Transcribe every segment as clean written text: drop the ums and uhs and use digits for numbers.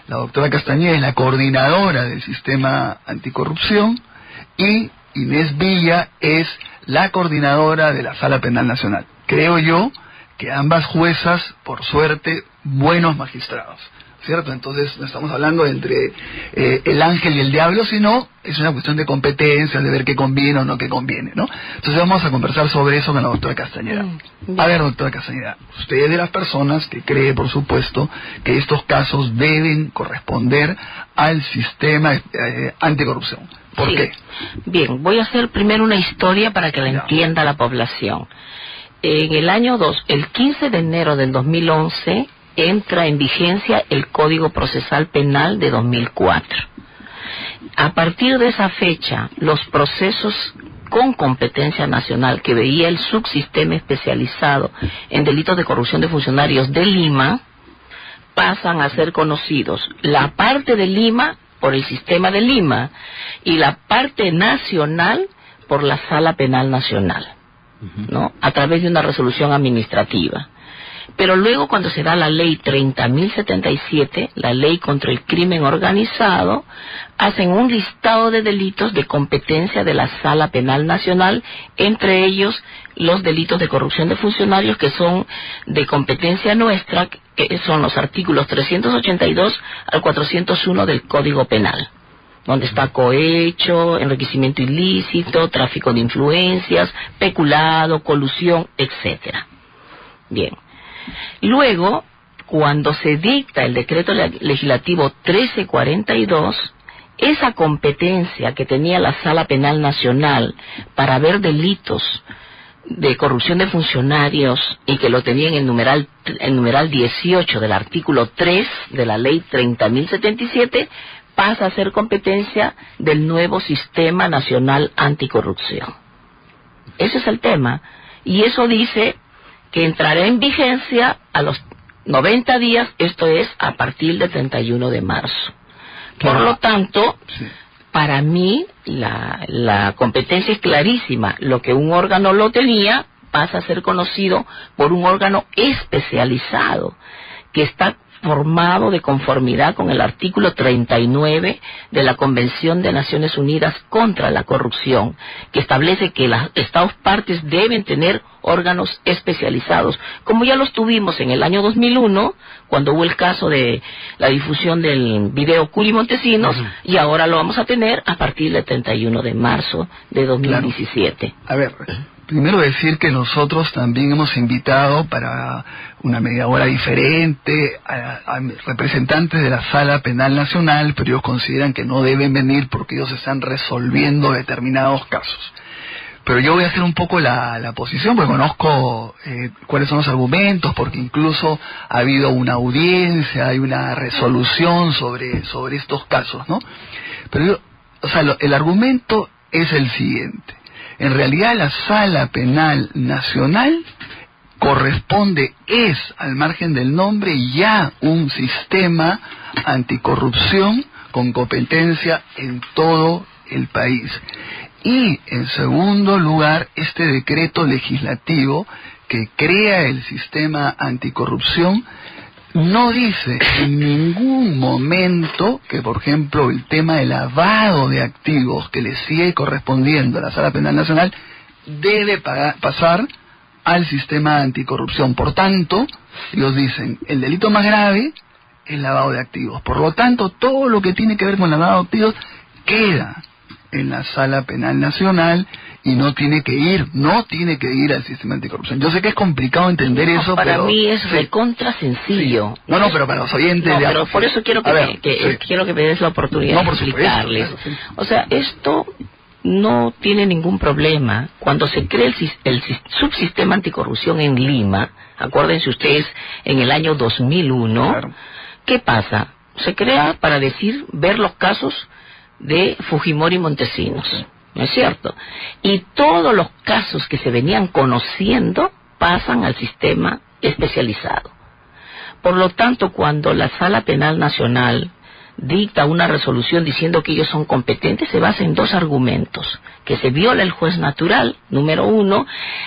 La doctora Castañeda es la coordinadora del sistema anticorrupción y Inés Villa es la coordinadora de la Sala Penal Nacional. Creo yo que ambas juezas, por suerte, buenos magistrados, ¿cierto? Entonces no estamos hablando entre el ángel y el diablo, sino es una cuestión de competencia, de ver qué conviene o no qué conviene, ¿no? Entonces vamos a conversar sobre eso con la doctora Castañeda. A ver, doctora Castañeda, usted es de las personas que cree, por supuesto, que estos casos deben corresponder al sistema anticorrupción. ¿Por qué? Bien, voy a hacer primero una historia para que la entienda la población. En el año el 15 de enero del 2011, entra en vigencia el Código Procesal Penal de 2004. A partir de esa fecha, los procesos con competencia nacional que veía el subsistema especializado en delitos de corrupción de funcionarios de Lima pasan a ser conocidos. La parte de Lima por el sistema de Lima y la parte nacional por la Sala Penal Nacional, ¿no? A través de una resolución administrativa. Pero luego, cuando se da la ley 30.077, la ley contra el crimen organizado, hacen un listado de delitos de competencia de la Sala Penal Nacional, entre ellos los delitos de corrupción de funcionarios que son de competencia nuestra, que son los artículos 382 al 401 del Código Penal, donde está cohecho, enriquecimiento ilícito, tráfico de influencias, peculado, colusión, etcétera. Bien. Luego, cuando se dicta el decreto legislativo 1342, esa competencia que tenía la Sala Penal Nacional para ver delitos de corrupción de funcionarios y que lo tenía en el numeral 18 del artículo 3 de la ley 30.077, pasa a ser competencia del nuevo Sistema Nacional Anticorrupción. Ese es el tema, y eso dice que entrará en vigencia a los 90 días, esto es, a partir del 31 de marzo. Por lo tanto, para mí, la competencia es clarísima. Lo que un órgano lo tenía, pasa a ser conocido por un órgano especializado, que está formado de conformidad con el artículo 39 de la Convención de Naciones Unidas contra la Corrupción, que establece que los Estados partes deben tener órganos especializados, como ya los tuvimos en el año 2001, cuando hubo el caso de la difusión del video Curi Montesinos, y ahora lo vamos a tener a partir del 31 de marzo de 2017. Claro. A ver, primero decir que nosotros también hemos invitado para una media hora diferente a representantes de la Sala Penal Nacional, pero ellos consideran que no deben venir porque ellos están resolviendo determinados casos. Pero yo voy a hacer un poco la posición, porque conozco cuáles son los argumentos, porque incluso ha habido una audiencia, hay una resolución sobre estos casos, ¿no? Pero el argumento es el siguiente. En realidad la Sala Penal Nacional es, al margen del nombre, ya un sistema anticorrupción con competencia en todo el país. Y, en segundo lugar, este decreto legislativo que crea el sistema anticorrupción no dice en ningún momento que, por ejemplo, el tema del lavado de activos que le sigue correspondiendo a la Sala Penal Nacional debe pasar al sistema anticorrupción. Por tanto, ellos dicen, el delito más grave es lavado de activos. Por lo tanto, todo lo que tiene que ver con lavado de activos queda en la Sala Penal Nacional y no tiene que ir al sistema anticorrupción. Yo sé que es complicado entender eso, para pero mí es recontra sencillo. Sí. No, pero para los oyentes... No, pero por eso quiero quiero que me des la oportunidad de explicarles. Supuesto, claro, O sea, esto no tiene ningún problema. Cuando se crea el subsistema anticorrupción en Lima, acuérdense ustedes, en el año 2001, claro. ¿Qué pasa? Se crea para ver los casos de Fujimori y Montesinos, ¿no es cierto? Y todos los casos que se venían conociendo pasan al sistema especializado. Por lo tanto, cuando la Sala Penal Nacional dicta una resolución diciendo que ellos son competentes, se basa en dos argumentos: que se viola el juez natural, número uno,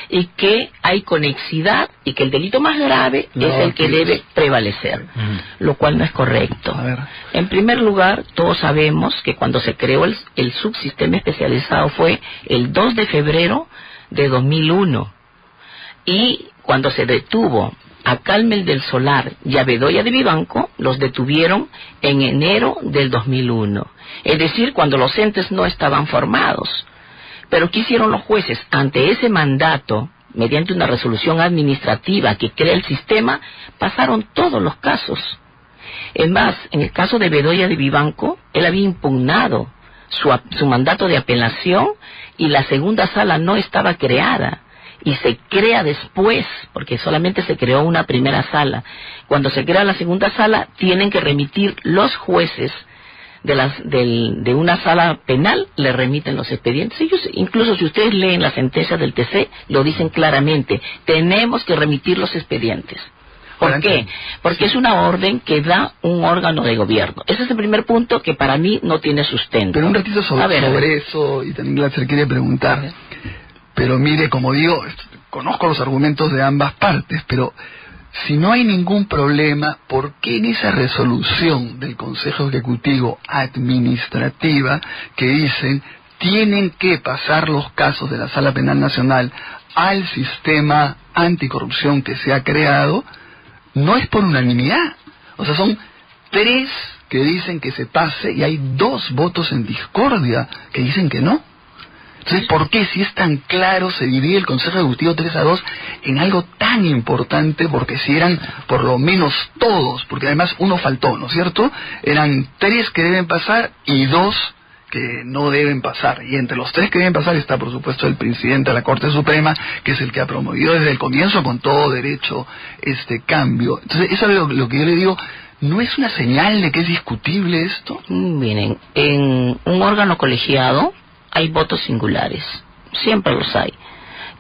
y que hay conexidad y que el delito más grave es el que debe prevalecer, lo cual no es correcto. En primer lugar, todos sabemos que cuando se creó el subsistema especializado fue el 2 de febrero de 2001, y cuando se detuvo a Carmel del Solar y a Bedoya de Vivanco, los detuvieron en enero del 2001, es decir, cuando los entes no estaban formados. Pero ¿qué hicieron los jueces? Ante ese mandato, mediante una resolución administrativa que crea el sistema, pasaron todos los casos. Es más, en el caso de Bedoya de Vivanco, él había impugnado su mandato de apelación y la segunda sala no estaba creada. Y se crea después, porque solamente se creó una primera sala. Cuando se crea la segunda sala, tienen que remitir los jueces de una sala penal, le remiten los expedientes. Ellos, incluso si ustedes leen la sentencia del TC, lo dicen claramente: tenemos que remitir los expedientes. ¿Por qué? Porque es una orden que da un órgano de gobierno. Ese es el primer punto que para mí no tiene sustento. Pero un ratito sobre eso, y también Glatzer quiere preguntar. Pero mire, como digo, conozco los argumentos de ambas partes, pero si no hay ningún problema, ¿por qué en esa resolución del Consejo Ejecutivo Administrativa que dicen tienen que pasar los casos de la Sala Penal Nacional al sistema anticorrupción que se ha creado, no es por unanimidad? O sea, son 3 que dicen que se pase y hay 2 votos en discordia que dicen que no. Entonces, ¿por qué, si es tan claro, se divide el Consejo Ejecutivo 3-2 en algo tan importante? Porque si eran por lo menos todos, porque además uno faltó, ¿no es cierto? Eran 3 que deben pasar y 2 que no deben pasar. Y entre los 3 que deben pasar está, por supuesto, el presidente de la Corte Suprema, que es el que ha promovido desde el comienzo con todo derecho este cambio. Entonces, eso es lo que yo le digo. ¿No es una señal de que es discutible esto? Miren, en un órgano colegiado hay votos singulares, siempre los hay,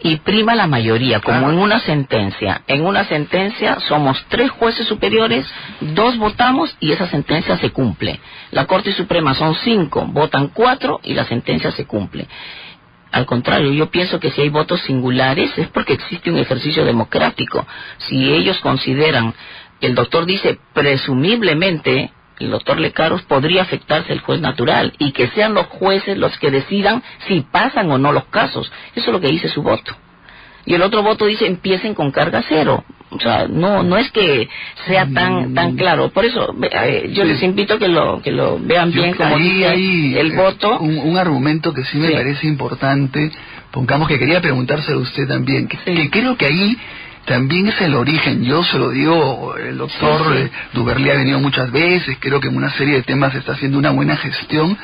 y prima la mayoría, como en una sentencia. En una sentencia somos 3 jueces superiores, 2 votamos y esa sentencia se cumple. La Corte Suprema son 5, votan 4 y la sentencia se cumple. Al contrario, yo pienso que si hay votos singulares es porque existe un ejercicio democrático. Si ellos consideran, el doctor dice presumiblemente, el doctor Lecaros, podría afectarse el juez natural y que sean los jueces los que decidan si pasan o no los casos. Eso es lo que dice su voto. Y el otro voto dice empiecen con carga cero. O sea, no es que sea tan claro. Por eso yo les invito a que lo vean bien, como dice el voto. Un argumento que sí me parece importante, pongamos que quería preguntárselo a usted también, que creo que ahí también es el origen. Yo se lo digo, el doctor Duberlé ha venido muchas veces, creo que en una serie de temas está haciendo una buena gestión,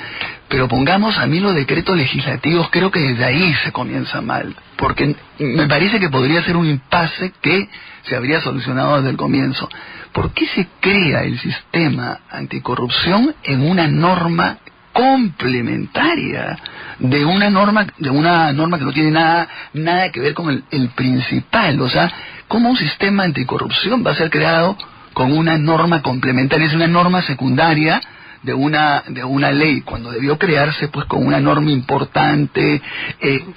pero pongamos, a mí los decretos legislativos, creo que desde ahí se comienza mal, porque me parece que podría ser un impasse que se habría solucionado desde el comienzo. ¿Por qué se crea el sistema anticorrupción en una norma complementaria de una norma que no tiene nada que ver con el principal? O sea, ¿cómo un sistema anticorrupción va a ser creado con una norma complementaria? Es una norma secundaria de una ley, cuando debió crearse pues con una norma importante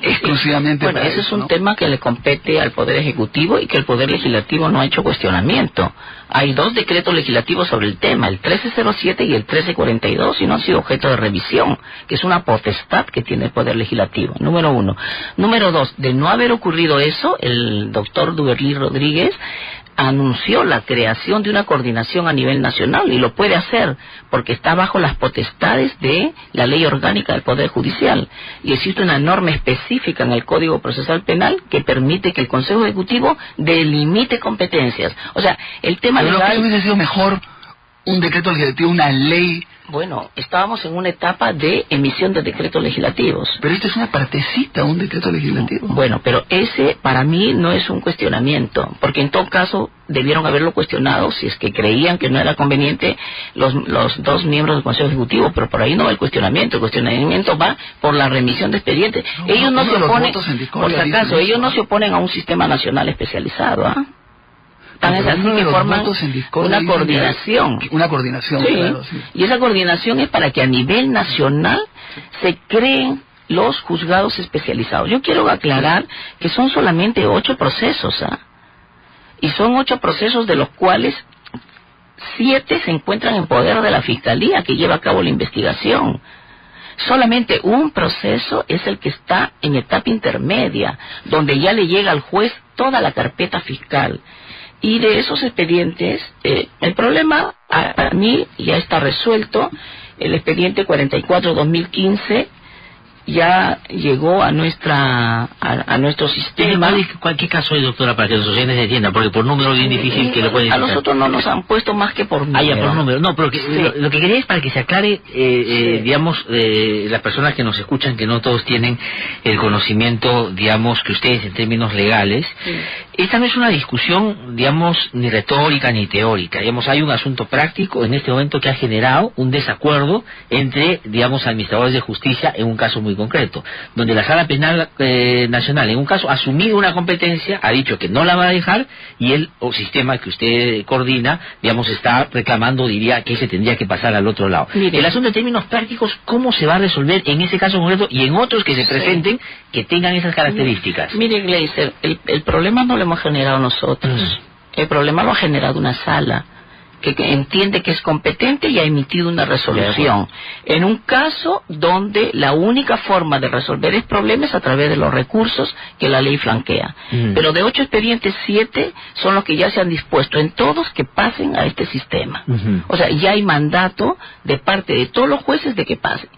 exclusivamente para eso. Ese es un tema que le compete al Poder Ejecutivo y que el Poder Legislativo no ha hecho cuestionamiento. Hay 2 decretos legislativos sobre el tema, el 1307 y el 1342, y no han sido objeto de revisión, que es una potestad que tiene el Poder Legislativo, número 1. Número 2, de no haber ocurrido eso, el doctor Duberlé Rodríguez anunció la creación de una coordinación a nivel nacional, y lo puede hacer porque está bajo las potestades de la ley orgánica del Poder Judicial, y existe una norma específica en el Código Procesal Penal que permite que el Consejo Ejecutivo delimite competencias. O sea, el tema legal... ¿Pero no hubiese sido mejor un decreto legislativo, una ley? Bueno, estábamos en una etapa de emisión de decretos legislativos. Pero esta es una partecita, un decreto legislativo. Bueno, pero ese para mí no es un cuestionamiento, porque en todo caso debieron haberlo cuestionado si es que creían que no era conveniente los 2 miembros del Consejo Ejecutivo, pero por ahí no va el cuestionamiento va por la remisión de expedientes. Ellos no se oponen, por si acaso, ellos no se oponen a un sistema nacional especializado, ¿ah? Tan es así que forman una coordinación. Una coordinación, sí. Claro, sí. Y esa coordinación es para que a nivel nacional se creen los juzgados especializados. Yo quiero aclarar que son solamente 8 procesos, ¿ah? Y son 8 procesos de los cuales 7 se encuentran en poder de la Fiscalía que lleva a cabo la investigación. Solamente un proceso es el que está en etapa intermedia, donde ya le llega al juez toda la carpeta fiscal. Y de esos expedientes, el problema a mí ya está resuelto. El expediente 44-2015 ya llegó a nuestro sistema. ¿Qué caso hay, doctora, para que los oyentes entiendan? Porque por número es bien difícil que lo pueden A nosotros no nos han puesto más que por número. Ah, ya, por número. No, pero lo que quería es para que se aclare, digamos, las personas que nos escuchan, que no todos tienen el conocimiento, digamos, que ustedes en términos legales. Sí. Esta no es una discusión, digamos, ni retórica ni teórica. Digamos, hay un asunto práctico en este momento que ha generado un desacuerdo entre, digamos, administradores de justicia en un caso muy concreto, donde la Sala Penal Nacional, en un caso, ha asumido una competencia, ha dicho que no la va a dejar, y el sistema que usted coordina, digamos, está reclamando, diría, que se tendría que pasar al otro lado. Mire, el asunto en términos prácticos, ¿cómo se va a resolver en ese caso concreto y en otros que se presenten que tengan esas características? Mire, Gleiser, el problema no lo hemos generado nosotros. El problema lo ha generado una sala que entiende que es competente y ha emitido una resolución. En un caso donde la única forma de resolver el problema es a través de los recursos que la ley flanquea. Pero de 8 expedientes, 7 son los que ya se han dispuesto en todos que pasen a este sistema. O sea, ya hay mandato de parte de todos los jueces de que pasen.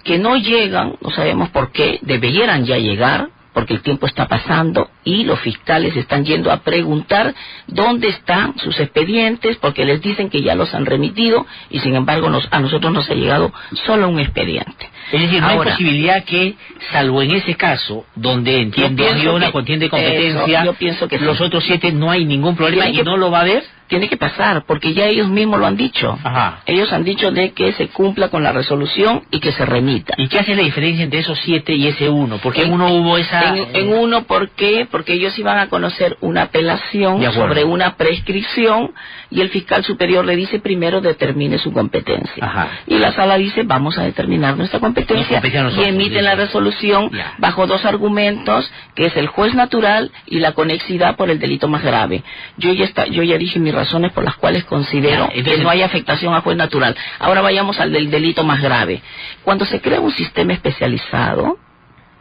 Que no llegan, no sabemos por qué, debieran ya llegar, porque el tiempo está pasando y los fiscales están yendo a preguntar dónde están sus expedientes, porque les dicen que ya los han remitido y sin embargo a nosotros nos ha llegado solo un expediente. Es decir, no hay posibilidad que, salvo en ese caso, donde entiendo hay una contienda de competencia, yo pienso que los otros 7 no hay ningún problema y no lo va a haber. Tiene que pasar, porque ya ellos mismos lo han dicho. Ajá. Ellos han dicho de que se cumpla con la resolución y que se remita. ¿Y qué hace la diferencia entre esos 7 y ese 1? ¿Por qué en uno hubo esa...? En uno, ¿por qué? Porque ellos iban a conocer una apelación sobre una prescripción y el fiscal superior le dice primero determine su competencia. Ajá. Y la sala dice vamos a determinar nuestra competencia y emiten la resolución bajo 2 argumentos, que es el juez natural y la conexidad por el delito más grave. Yo ya dije mis razones por las cuales considero que no hay afectación a juez natural. Ahora vayamos al del delito más grave. Cuando se crea un sistema especializado,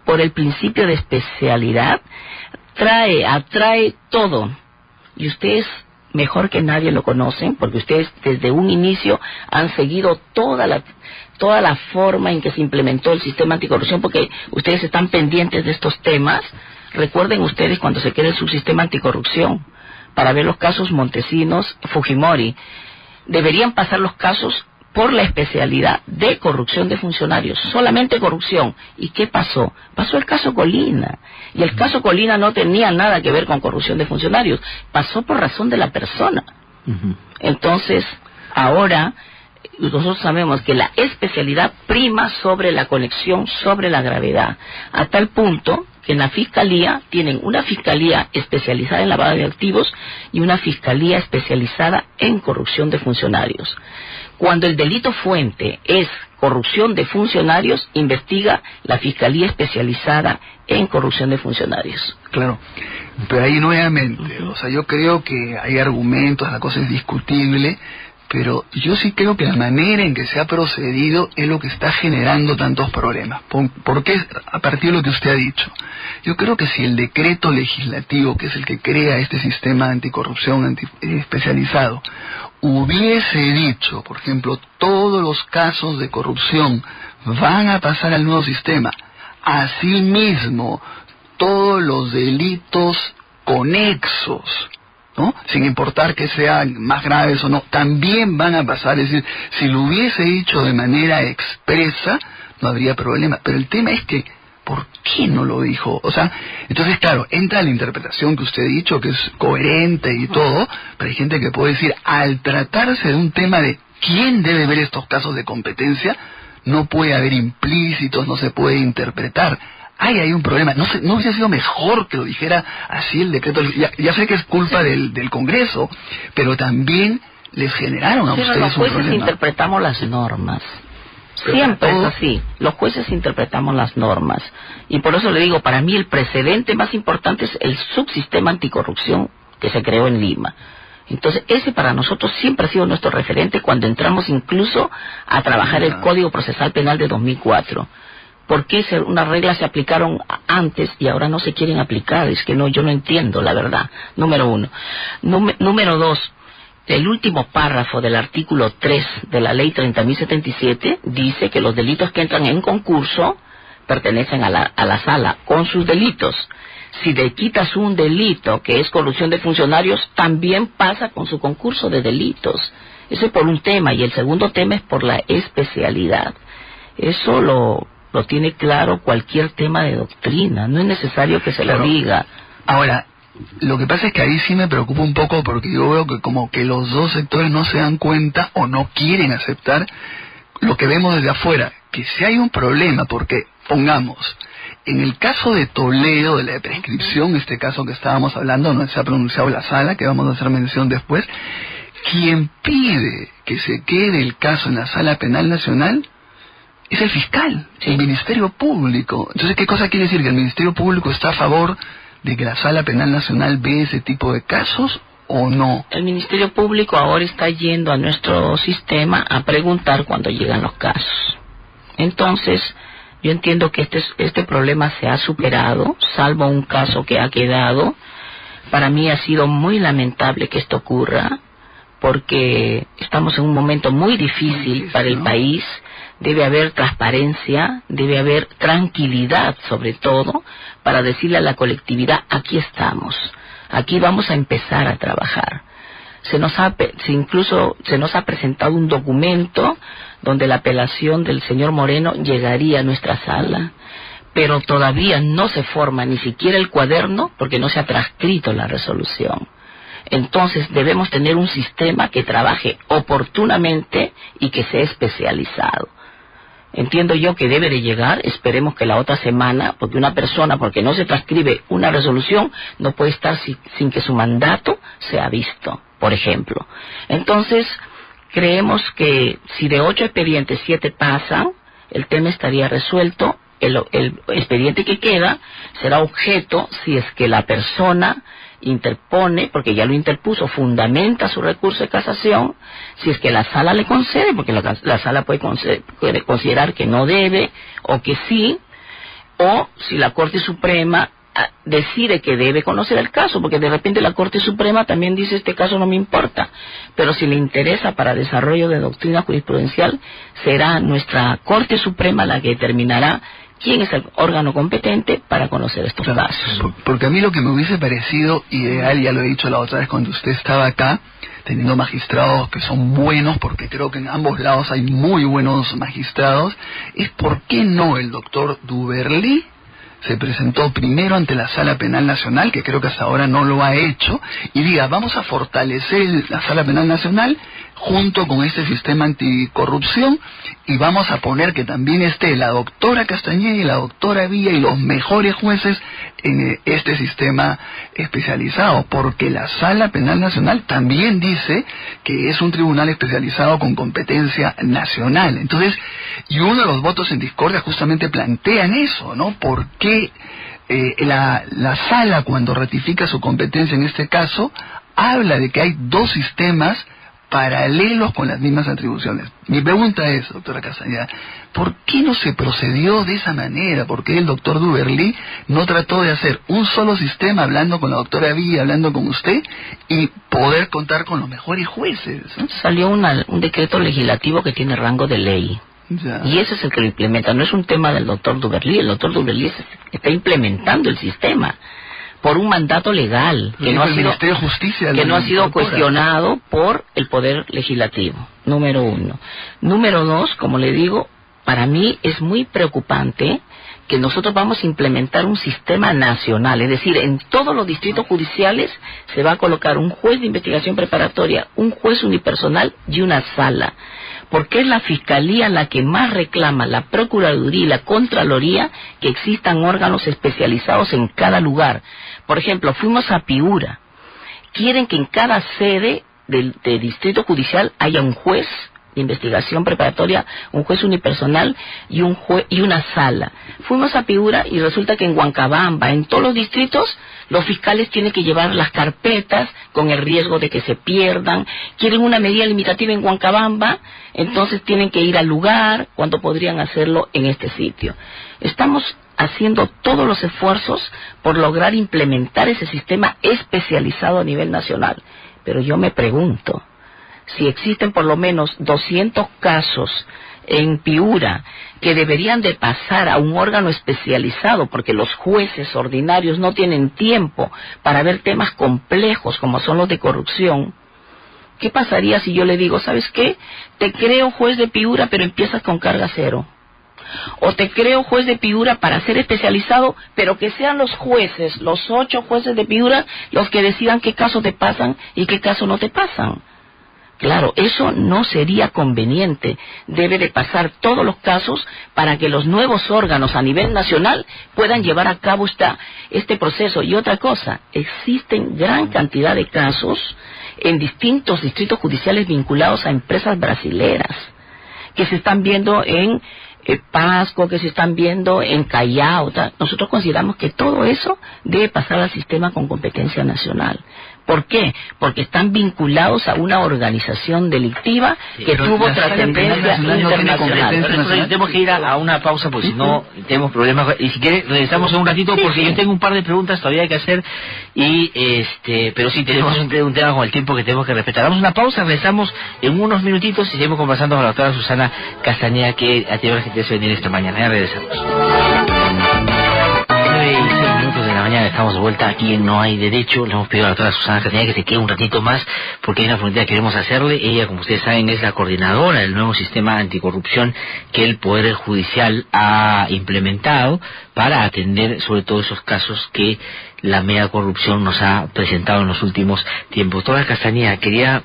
por el principio de especialidad, atrae todo. Y ustedes mejor que nadie lo conocen, porque ustedes desde un inicio han seguido toda la forma en que se implementó el sistema anticorrupción, porque ustedes están pendientes de estos temas. Recuerden ustedes cuando se crea el subsistema anticorrupción, para ver los casos Montesinos, Fujimori. Deberían pasar los casos por la especialidad de corrupción de funcionarios, solamente corrupción. ¿Y qué pasó? Pasó el caso Colina, y el caso Colina no tenía nada que ver con corrupción de funcionarios, pasó por razón de la persona. Entonces, ahora nosotros sabemos que la especialidad prima sobre la conexión, sobre la gravedad, a tal punto que en la Fiscalía tienen una Fiscalía especializada en lavado de activos y una Fiscalía especializada en corrupción de funcionarios. Cuando el delito fuente es corrupción de funcionarios, investiga la Fiscalía especializada en corrupción de funcionarios. Claro, pero ahí nuevamente, o sea, yo creo que hay argumentos, la cosa es discutible, pero yo sí creo que la manera en que se ha procedido es lo que está generando tantos problemas. ¿Por qué? A partir de lo que usted ha dicho. Yo creo que si el decreto legislativo, que es el que crea este sistema anticorrupción especializado, hubiese dicho, por ejemplo, todos los casos de corrupción van a pasar al nuevo sistema, asimismo, todos los delitos conexos, ¿no? Sin importar que sean más graves o no, también van a pasar. Es decir, si lo hubiese dicho de manera expresa, no habría problema. Pero el tema es que, ¿por qué no lo dijo? O sea, entonces, claro, entra la interpretación que usted ha dicho, que es coherente y todo, pero hay gente que puede decir, al tratarse de un tema de quién debe ver estos casos de competencia, no puede haber implícitos, no se puede interpretar. hay un problema. No hubiese sido mejor que lo dijera así el decreto. Ya sé que es culpa del Congreso, pero también les generaron a ustedes un problema. Los jueces interpretamos las normas. Siempre es así. Los jueces interpretamos las normas. Y por eso le digo, para mí el precedente más importante es el subsistema anticorrupción que se creó en Lima. Entonces, ese para nosotros siempre ha sido nuestro referente cuando entramos incluso a trabajar el Código Procesal Penal de 2004. ¿Por qué unas reglas se aplicaron antes y ahora no se quieren aplicar? Es que yo no entiendo, la verdad. Número uno. Número dos. El último párrafo del artículo 3 de la ley 30.077 dice que los delitos que entran en concurso pertenecen a la sala con sus delitos. Si le quitas un delito que es corrupción de funcionarios, también pasa con su concurso de delitos. Eso es por un tema, y el segundo tema es por la especialidad. Eso lo tiene claro cualquier tema de doctrina, no es necesario que se lo diga. Ahora, lo que pasa es que ahí sí me preocupa un poco, porque yo veo que como que los dos sectores no se dan cuenta o no quieren aceptar lo que vemos desde afuera, que si hay un problema, porque pongamos, en el caso de Toledo, de la prescripción, este caso que estábamos hablando, no se ha pronunciado la sala, que vamos a hacer mención después, quien pide que se quede el caso en la Sala Penal Nacional es el fiscal, el Ministerio Público. Entonces, ¿qué cosa quiere decir? ¿Que el Ministerio Público está a favor de que la Sala Penal Nacional ve ese tipo de casos o no? El Ministerio Público ahora está yendo a nuestro sistema a preguntar cuando llegan los casos. Entonces, yo entiendo que este problema se ha superado, salvo un caso que ha quedado. Para mí ha sido muy lamentable que esto ocurra, porque estamos en un momento muy difícil para el país. Debe haber transparencia, debe haber tranquilidad, sobre todo, para decirle a la colectividad, aquí estamos, aquí vamos a empezar a trabajar. Incluso se nos ha presentado un documento donde la apelación del señor Moreno llegaría a nuestra sala, pero todavía no se forma ni siquiera el cuaderno porque no se ha transcrito la resolución. Entonces debemos tener un sistema que trabaje oportunamente y que sea especializado. Entiendo yo que debe de llegar, esperemos que la otra semana, porque una persona, porque no se transcribe una resolución, no puede estar sin que su mandato sea visto, por ejemplo. Entonces, creemos que si de 8 expedientes 7 pasan, el tema estaría resuelto. El expediente que queda será objeto si es que la persona interpone, porque ya lo interpuso, fundamenta su recurso de casación, si es que la sala le concede, porque la sala puede considerar que no debe, o que sí, o si la Corte Suprema decide que debe conocer el caso, porque de repente la Corte Suprema también dice este caso no me importa, pero si le interesa para desarrollo de doctrina jurisprudencial, será nuestra Corte Suprema la que determinará quién es el órgano competente para conocer estos casos. Porque a mí lo que me hubiese parecido ideal, ya lo he dicho la otra vez cuando usted estaba acá, teniendo magistrados que son buenos, porque creo que en ambos lados hay muy buenos magistrados, es por qué no el doctor Duberly se presentó primero ante la Sala Penal Nacional, que creo que hasta ahora no lo ha hecho, y diga, vamos a fortalecer la Sala Penal Nacional junto con este sistema anticorrupción, y vamos a poner que también esté la doctora Castañeda y la doctora Villa y los mejores jueces en este sistema especializado, porque la Sala Penal Nacional también dice que es un tribunal especializado con competencia nacional. Entonces, y uno de los votos en discordia justamente plantean eso, ¿no? ¿Por qué la sala, cuando ratifica su competencia en este caso, habla de que hay dos sistemas paralelos con las mismas atribuciones? Mi pregunta es, doctora Castañeda, ¿por qué no se procedió de esa manera? ¿Por qué el doctor Duberly no trató de hacer un solo sistema, hablando con la doctora Villa, hablando con usted, y poder contar con los mejores jueces, ¿no? Salió un decreto legislativo que tiene rango de ley. Ya. Y ese es el que lo implementa, no es un tema del doctor Duberly. El doctor Duberly está implementando el sistema por un mandato legal que no ha sido cuestionado por el Poder Legislativo, número uno. Número dos, como le digo, para mí es muy preocupante que nosotros vamos a implementar un sistema nacional, es decir, en todos los distritos judiciales se va a colocar un juez de investigación preparatoria, un juez unipersonal y una sala. porque es la Fiscalía la que más reclama, la Procuraduría y la Contraloría, que existan órganos especializados en cada lugar. Por ejemplo, fuimos a Piura. Quieren que en cada sede del distrito judicial haya un juez de investigación preparatoria, un juez unipersonal y una sala. Fuimos a Piura y resulta que en Huancabamba, en todos los distritos, los fiscales tienen que llevar las carpetas con el riesgo de que se pierdan. Quieren una medida limitativa en Huancabamba, entonces tienen que ir al lugar cuando podrían hacerlo en este sitio. Estamos haciendo todos los esfuerzos por lograr implementar ese sistema especializado a nivel nacional. Pero yo me pregunto, si existen por lo menos 200 casos en Piura que deberían de pasar a un órgano especializado porque los jueces ordinarios no tienen tiempo para ver temas complejos como son los de corrupción, ¿qué pasaría si yo le digo, ¿sabes qué? Te creo juez de Piura, pero empiezas con carga cero. O te creo juez de Piura para ser especializado, pero que sean los jueces, los 8 jueces de Piura, los que decidan qué casos te pasan y qué casos no te pasan. Claro, eso no sería conveniente. Debe de pasar todos los casos para que los nuevos órganos a nivel nacional puedan llevar a cabo este proceso. Y otra cosa, existen gran cantidad de casos en distintos distritos judiciales vinculados a empresas brasileras, que se están viendo en Pasco, que se están viendo en Callao. Nosotros consideramos que todo eso debe pasar al sistema con competencia nacional. ¿Por qué? Porque están vinculados a una organización delictiva que tuvo trascendencia internacional. Tenemos que ir a una pausa porque si no tenemos problemas. Y si quiere regresamos en un ratito porque yo tengo un par de preguntas todavía que hacer pero sí tenemos un tema con el tiempo que tenemos que respetar. Damos una pausa, regresamos en unos minutitos y seguimos conversando con la doctora Susana Castañeda, que ha tenido la gentileza de venir esta mañana. Ya regresamos. 9:06 minutos de la mañana, estamos de vuelta aquí en No Hay Derecho. Le hemos pedido a la doctora Susana Castañeda que se quede un ratito más porque hay una pregunta que queremos hacerle. Ella, como ustedes saben, es la coordinadora del nuevo sistema anticorrupción que el Poder Judicial ha implementado para atender sobre todo esos casos que la mega corrupción nos ha presentado en los últimos tiempos. Doctora Castañeda, quería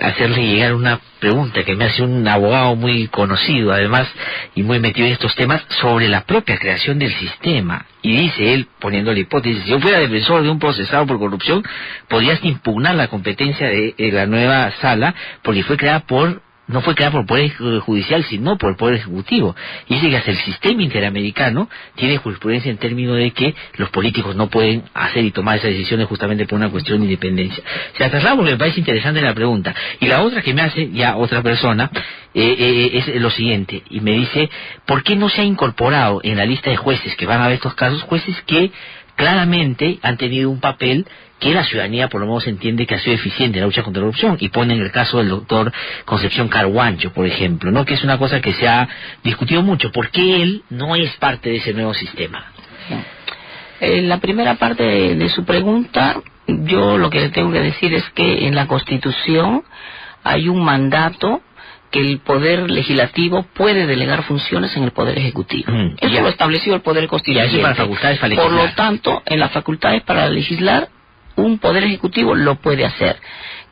hacerle llegar una pregunta que me hace un abogado muy conocido, además, y muy metido en estos temas, sobre la propia creación del sistema. Y dice él, poniendo la hipótesis, si yo fuera defensor de un procesado por corrupción, podrías impugnar la competencia de la nueva sala, porque no fue creada por el Poder Judicial, sino por el Poder Ejecutivo. Y dice que hasta el sistema interamericano tiene jurisprudencia en términos de que los políticos no pueden hacer y tomar esas decisiones justamente por una cuestión de independencia. Se trasladamos porque me parece interesante la pregunta. Y la otra que me hace ya otra persona es lo siguiente, y me dice, ¿por qué no se ha incorporado en la lista de jueces que van a ver estos casos, jueces que claramente han tenido un papel que la ciudadanía por lo menos entiende que ha sido eficiente en la lucha contra la corrupción? Y ponen el caso del doctor Concepción Carhuancho, por ejemplo, ¿no? Que es una cosa que se ha discutido mucho. ¿Por qué él no es parte de ese nuevo sistema? La primera parte de su pregunta, yo lo que le tengo que decir es que en la Constitución hay un mandato que el Poder Legislativo puede delegar funciones en el Poder Ejecutivo. Eso lo estableció el Poder Constituyente. Para facultades para legislar. Por lo tanto, en las facultades para legislar, un Poder Ejecutivo lo puede hacer.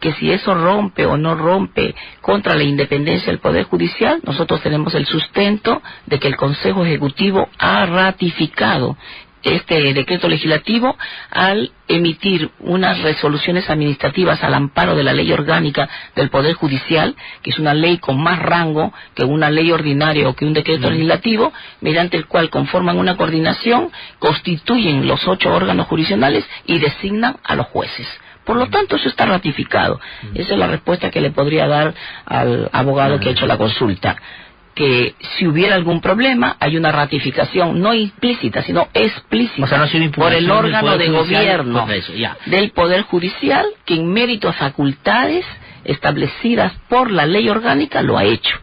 Que si eso rompe o no rompe contra la independencia del Poder Judicial, nosotros tenemos el sustento de que el Consejo Ejecutivo ha ratificado este decreto legislativo al emitir unas resoluciones administrativas al amparo de la ley orgánica del Poder Judicial, que es una ley con más rango que una ley ordinaria o que un decreto legislativo, mediante el cual conforman una coordinación, constituyen los 8 órganos jurisdiccionales y designan a los jueces. Por lo tanto, eso está ratificado. Esa es la respuesta que le podría dar al abogado que ha hecho la consulta. Que si hubiera algún problema, hay una ratificación no implícita, sino explícita, o sea, no por el órgano de gobierno del Poder Judicial, que en mérito a facultades establecidas por la ley orgánica lo ha hecho.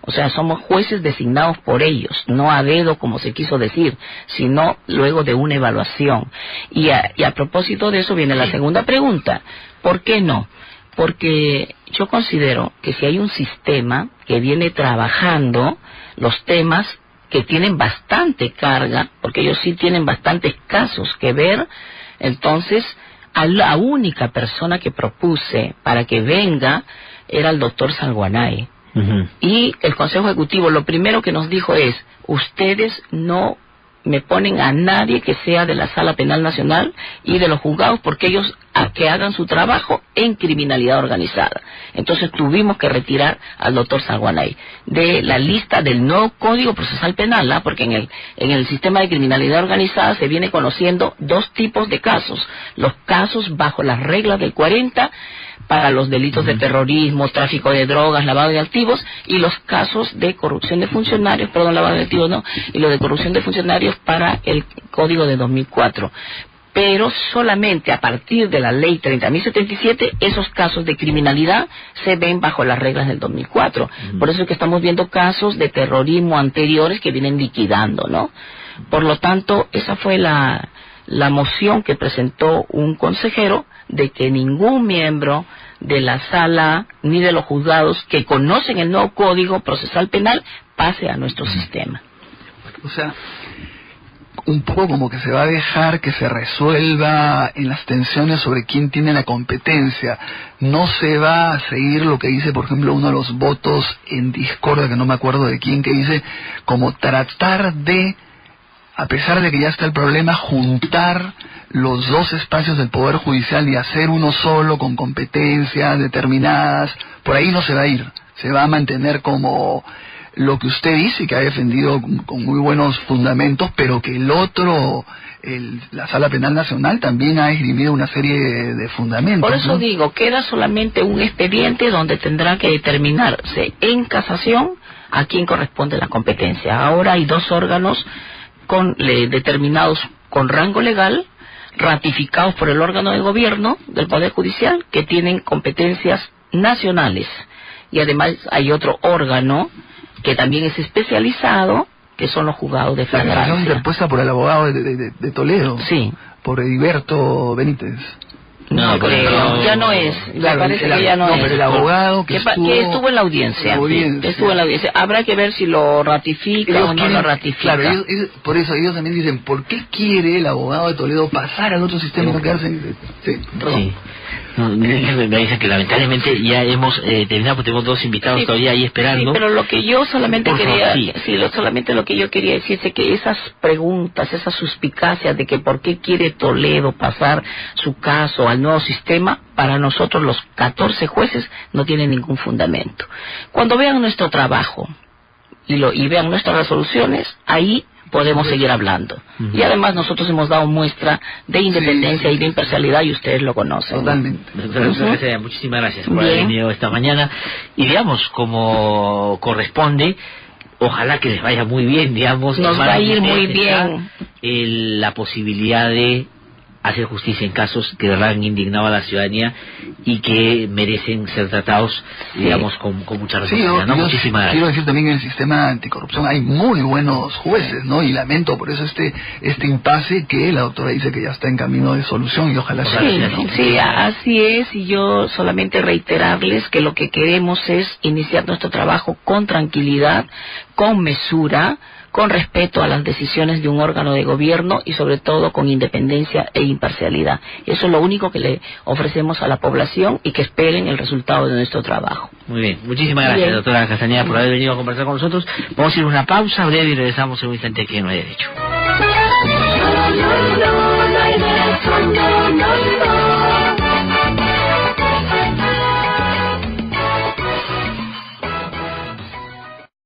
O sea, somos jueces designados por ellos, no a dedo como se quiso decir, sino luego de una evaluación. Y a propósito de eso viene la segunda pregunta, ¿por qué no? Porque yo considero que si hay un sistema que viene trabajando los temas que tienen bastante carga, porque ellos sí tienen bastantes casos que ver, entonces a la única persona que propuse para que venga era el doctor Salguanay. Y el Consejo Ejecutivo lo primero que nos dijo es: ustedes no me ponen a nadie que sea de la Sala Penal Nacional y de los juzgados, porque ellos que hagan su trabajo en criminalidad organizada. Entonces tuvimos que retirar al doctor Salguanay de la lista del nuevo Código Procesal Penal, porque en el sistema de criminalidad organizada se viene conociendo dos tipos de casos: los casos bajo las reglas del 40 para los delitos de terrorismo, tráfico de drogas, lavado de activos, y los casos de corrupción de funcionarios, lavado de activos no, y lo de corrupción de funcionarios para el Código de 2004. Pero solamente a partir de la ley 30.077 esos casos de criminalidad se ven bajo las reglas del 2004. Por eso es que estamos viendo casos de terrorismo anteriores que vienen liquidando, ¿no? Por lo tanto, esa fue la moción que presentó un consejero, de que ningún miembro de la sala ni de los juzgados que conocen el nuevo Código Procesal Penal pase a nuestro sistema. O sea, un poco como que se va a dejar que se resuelva en las tensiones sobre quién tiene la competencia. No se va a seguir lo que dice, por ejemplo, uno de los votos en discordia, que no me acuerdo de quién, que dice como tratar de, a pesar de que ya está el problema, juntar los dos espacios del Poder Judicial y hacer uno solo con competencias determinadas. Por ahí no se va a ir, se va a mantener como lo que usted dice, que ha defendido con muy buenos fundamentos, pero que el otro, la Sala Penal Nacional, también ha esgrimido una serie de fundamentos. Por eso, ¿no? Digo, queda solamente un expediente donde tendrá que determinarse en casación a quién corresponde la competencia. Ahora hay dos órganos determinados con rango legal, ratificados por el órgano de gobierno del Poder Judicial, que tienen competencias nacionales. Y además hay otro órgano que también es especializado, que son los juzgados de flagrancia. La acción interpuesta por el abogado de Toledo. Sí. Por Heriberto Benítez. No creo, ya no es. Claro, parece que ya no es. Pero el abogado que estuvo en la audiencia. Estuvo en la audiencia. Habrá que ver si lo ratifica o no lo ratifica. Claro, por eso ellos también dicen, ¿por qué quiere el abogado de Toledo pasar al otro sistema y no quedarse en... Sí. No, me dicen que lamentablemente ya hemos terminado, porque tenemos dos invitados todavía ahí esperando. Sí, pero lo que yo solamente solamente lo que yo quería decir es que esas preguntas, esas suspicacias de que por qué quiere Toledo pasar su caso al nuevo sistema, para nosotros los 14 jueces no tienen ningún fundamento. Cuando vean nuestro trabajo y vean nuestras resoluciones, ahí podemos seguir hablando. Y además nosotros hemos dado muestra de independencia y de imparcialidad, y ustedes lo conocen. Totalmente. Muchísimas gracias por haber venido esta mañana. Y digamos, como corresponde, ojalá que les vaya muy bien, digamos. Nos va a ir muy bien. La posibilidad de hacer justicia en casos que de verdad han indignado a la ciudadanía y que merecen ser tratados, digamos, con mucha responsabilidad. ¿No? Muchísimas gracias. Quiero decir también que en el sistema anticorrupción hay muy buenos jueces, ¿no? Y lamento por eso este impasse que la doctora dice que ya está en camino de solución, y ojalá sea así, ¿no? Sí, así es, y yo solamente reiterarles que lo que queremos es iniciar nuestro trabajo con tranquilidad, con mesura, con respeto a las decisiones de un órgano de gobierno y sobre todo con independencia e imparcialidad. Eso es lo único que le ofrecemos a la población, y que esperen el resultado de nuestro trabajo. Muy bien, muchísimas gracias, doctora Castañeda, por haber venido a conversar con nosotros. Vamos a ir a una pausa breve y regresamos en un instante aquí en No hay Derecho.